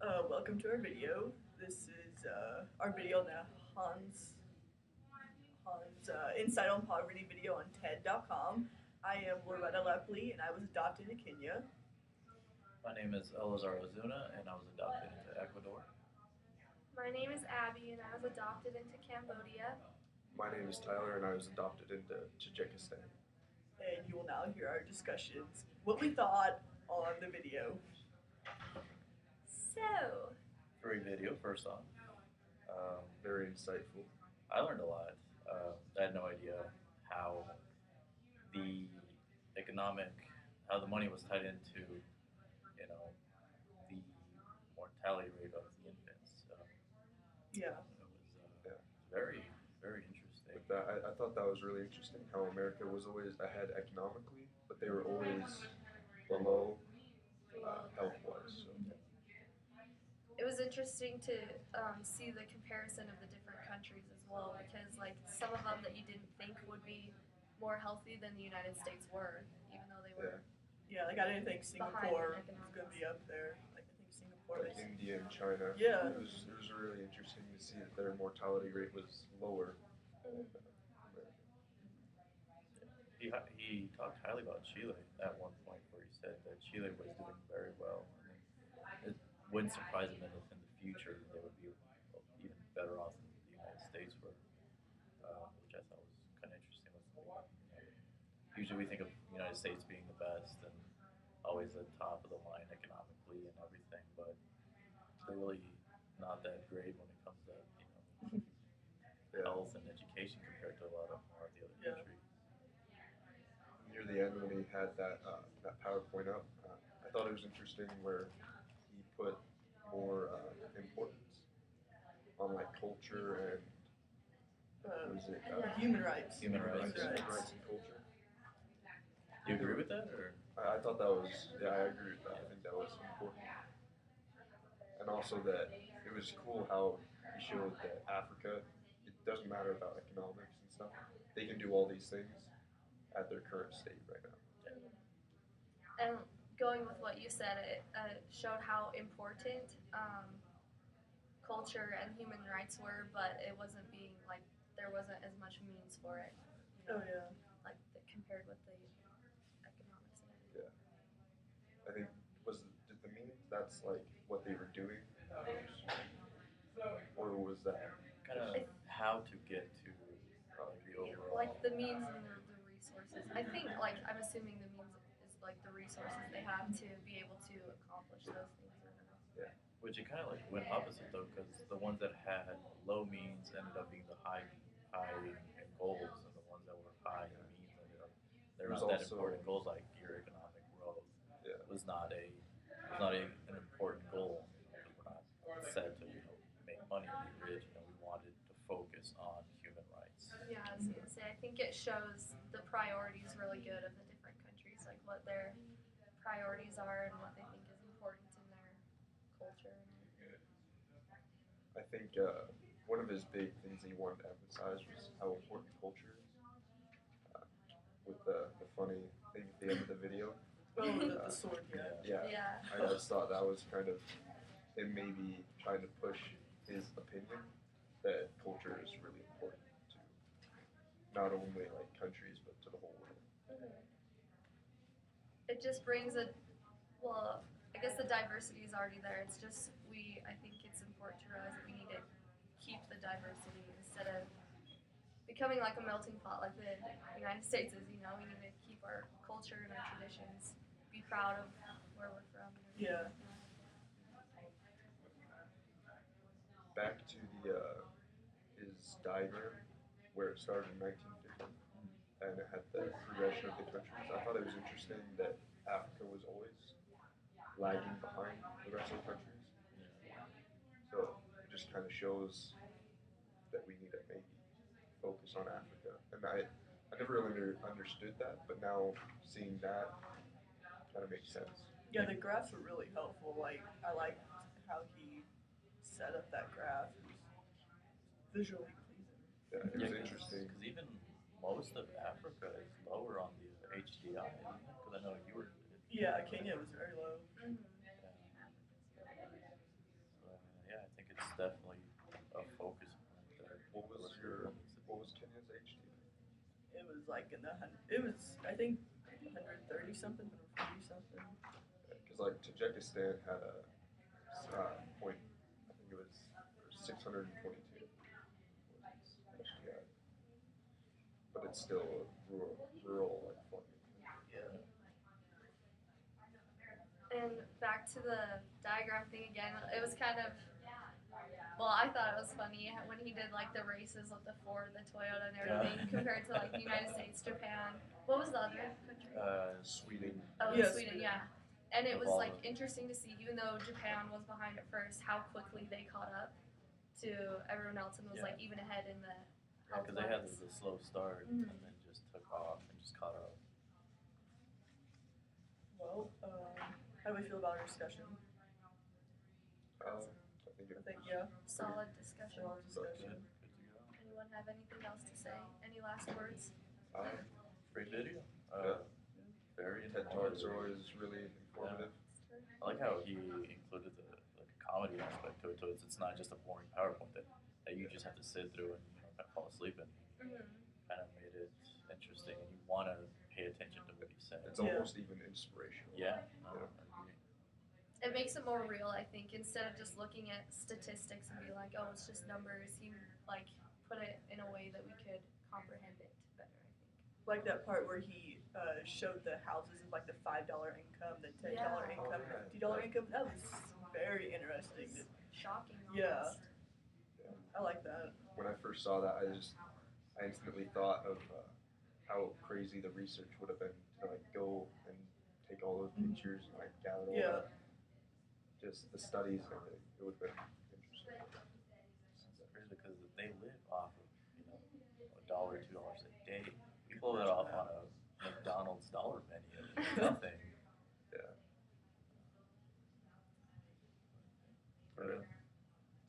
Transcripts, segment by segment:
Welcome to our video. This is our video on the Hans Insight on Poverty video on TED.com. I am Loretta Lepley, and I was adopted in Kenya. My name is Elazar Ozuna, and I was adopted into Ecuador. My name is Abby, and I was adopted into Cambodia. My name is Tyler, and I was adopted into Tajikistan. And you will now hear our discussions, what we thought on the video. So, Great video, first off. Very insightful. I learned a lot. I had no idea how the how the money was tied into, the mortality rate of the infants. Yeah. It was very, very interesting. With that, I thought that was really interesting how America was always ahead economically, but they were always below health-wise. So. it was interesting to see the comparison of the different countries as well, because like some of them that you didn't think would be more healthy than the United States were, even though they were. Yeah, like I didn't think Singapore Behind in was going to be up there. Like I think Singapore Like is. India and China. Yeah. It was really interesting to see that their mortality rate was lower than America. He talked highly about Chile at one point, where he said that Chile was doing very well. And it wouldn't surprise him that in the future they would be even better off than the United States were, which I thought was kind of interesting. Usually we think of the United States being the best and always the top of the line economically and everything, but they're really not that great when it comes to health and education compared to a lot of more of the other countries. Near the end, when he had that PowerPoint up, I thought it was interesting where he put more importance on like culture and Human rights. Human rights. Human rights and culture. Do you agree with that, or? I thought that was, I agree with that. I think that was important. And also that it was cool how he showed that Africa, it doesn't matter about economics and stuff. They can do all these things at their current state right now. And going with what you said, it showed how important culture and human rights were, but it wasn't being like there wasn't as much means for it. Oh yeah. Like compared with the economics of it. Yeah. I think did the means that's like what they were doing, or was that Kind of how to get to the overall. Like the means and the resources. I think like I'm assuming the means is like the resources they have to be able to accomplish those things. Which it kind of like went opposite though, because the ones that had low means ended up being the high in goals, and the ones that were high in means ended up they're not that important goals, like your economic growth was not an important goal. We're not set to make money and be rich. We wanted to focus on human rights. Yeah, I was gonna say I think it shows the priorities really good of the different countries, like what their priorities are and what they think is important in their culture. I think one of his big things he wanted to emphasize was how important culture is. With the funny thing at the end of the video. Oh, the sword, Yeah. I just thought that was kind of him maybe trying to push his opinion that culture is really important to not only like countries but to the whole world. It just brings I guess the diversity is already there. It's just I think it's important to realize that we need to keep the diversity instead of becoming like a melting pot like the United States is. We need to keep our culture and our traditions, be proud of where we're from. Yeah. Back to his diagram where it started in 1950 and it had the progression of the countries. I thought it was interesting that Africa was always lagging behind the rest of the countries. So it just kind of shows that we need to maybe focus on Africa. And I never really understood that, but now seeing that kind of makes sense. Yeah, the graphs were really helpful. Like I liked how he set up that graph. It was visually pleasing. Yeah, it was interesting. Because even most of Africa is lower on the HDI, because I know you were. Yeah, Kenya was very low. Mm-hmm. was like in the it was I think 130 something, 140 something. Because like Tajikistan had a point, I think it was 622. But it's still rural like farming. Yeah. And back to the diagram thing again, it was kind of, well, I thought it was funny when he did like the races with the Ford, the Toyota, and everything compared to like the United States, Japan. What was the other country? Sweden. Oh, Yeah, Sweden, Sweden. yeah. And it was like Evolved. interesting to see, even though Japan was behind at first, how quickly they caught up to everyone else and was Yeah. like even ahead in the Yeah, because they had health the slow start Mhm. and then just took off and just caught up. Well, how do we feel about our discussion? I think I it think yeah, solid discussion. solid Good, discussion. good to go. Anyone have anything else to say? Any last words? Great video. Yeah. Very TED Talks informative. are always really informative. I like how he included the like comedy aspect to it. So it's not just a boring PowerPoint that you just have to sit through and kind of fall asleep in. Mm-hmm. Kind of made it interesting, and you want to pay attention to what he said. It's almost even inspirational. Yeah. It makes it more real, I think, instead of just looking at statistics and be like, oh, it's just numbers. He like put it in a way that we could comprehend it better, I think. Like that part where he showed the houses of like the $5 income, the $10 Yeah. income, the $50 income. That was very interesting. Shocking. Yeah. Almost. I like that. When I first saw that, I instantly thought of how crazy the research would have been to like go and take all those pictures and like gather all Yeah. that. Just the studies and everything. It would have been interesting. It's crazy because they live off of $1, $2 a day. You pull that off on a McDonald's dollar menu, nothing. Yeah.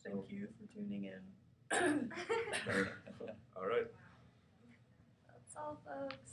Thank you for tuning in. All right. That's all, folks.